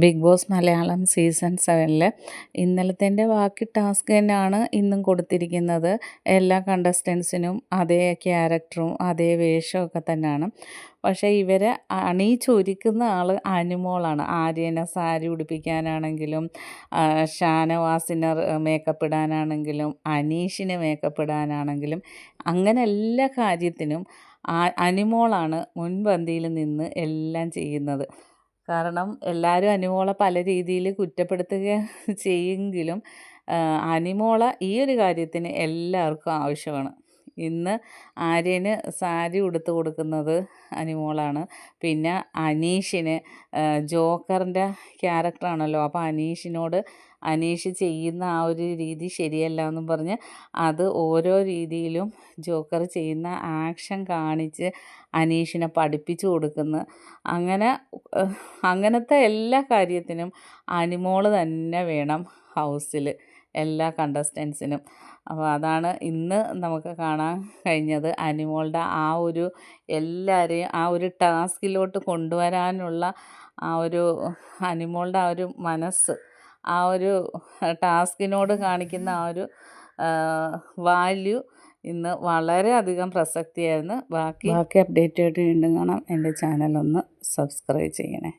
Big boss Malayalam season 7 ഇന്നലത്തെ ബാക്കി task തന്നെയാണ് ഇന്നും കൊടുത്തിരിക്കുന്നത്. എല്ലാ കണ്ടസ്റ്റൻസിനും അതേ ക്യാരക്ടറും അതേ വേഷമൊക്കെ തന്നെയാണ്. പക്ഷേ ഇവരെ അണിയിച്ചൊരുക്കുന്ന ആൾ അനുമോളാണ്. ആര്യനെ സാരി ഉടുപ്പിക്കാനാണെങ്കിലും, ഷാനവാസിനെ മേക്കപ്പ് ഇടാനാണെങ്കിലും, അനീഷിനെ മേക്കപ്പ് ഇടാനാണെങ്കിലും, അങ്ങനെ എല്ലാ കാര്യത്തിനും അനുമോളാണ് മുൻപന്തിയിൽ നിന്ന് എല്ലാം ചെയ്യുന്നത്. കാരണം എല്ലാവരും അനുമോളെ പല രീതിയിൽ കുറ്റപ്പെടുത്തുക ചെയ്യുമെങ്കിലും അനുമോളെ ഈ ഒരു കാര്യത്തിന് എല്ലാവർക്കും ആവശ്യമാണ്. ഇന്ന് ആര്യന് സാരി ഉടുത്ത് കൊടുക്കുന്നത് അനുമോളാണ്. പിന്നെ അനീഷിന് ജോക്കറിൻ്റെ ക്യാരക്ടറാണല്ലോ, അപ്പോൾ അനീഷ് ചെയ്യുന്ന ആ ഒരു രീതി ശരിയല്ല എന്നും പറഞ്ഞ് അത് ഓരോ രീതിയിലും ജോക്കർ ചെയ്യുന്ന ആക്ഷൻ കാണിച്ച് അനീഷിനെ പഠിപ്പിച്ചു കൊടുക്കുന്നു. അങ്ങനത്തെ എല്ലാ കാര്യത്തിനും അനുമോൾ തന്നെ വേണം ഹൗസിൽ, എല്ലാ കണ്ടസ്റ്റൻസിനും. അപ്പോൾ അതാണ് ഇന്ന് നമുക്ക് കാണാൻ കഴിഞ്ഞത്. അനുമോളുടെ എല്ലാവരെയും ആ ഒരു ടാസ്കിലോട്ട് കൊണ്ടുവരാനുള്ള അനുമോളുടെ ആ ഒരു മനസ്സ്, ആ ഒരു ടാസ്കിനോട് കാണിക്കുന്ന ആ ഒരു വാല്യൂ ഇന്ന് വളരെയധികം പ്രസക്തിയായിരുന്നു. ബാക്കി അപ്ഡേറ്റായിട്ട് വീണ്ടും കാണാം. എൻ്റെ ചാനലൊന്ന് സബ്സ്ക്രൈബ് ചെയ്യണേ.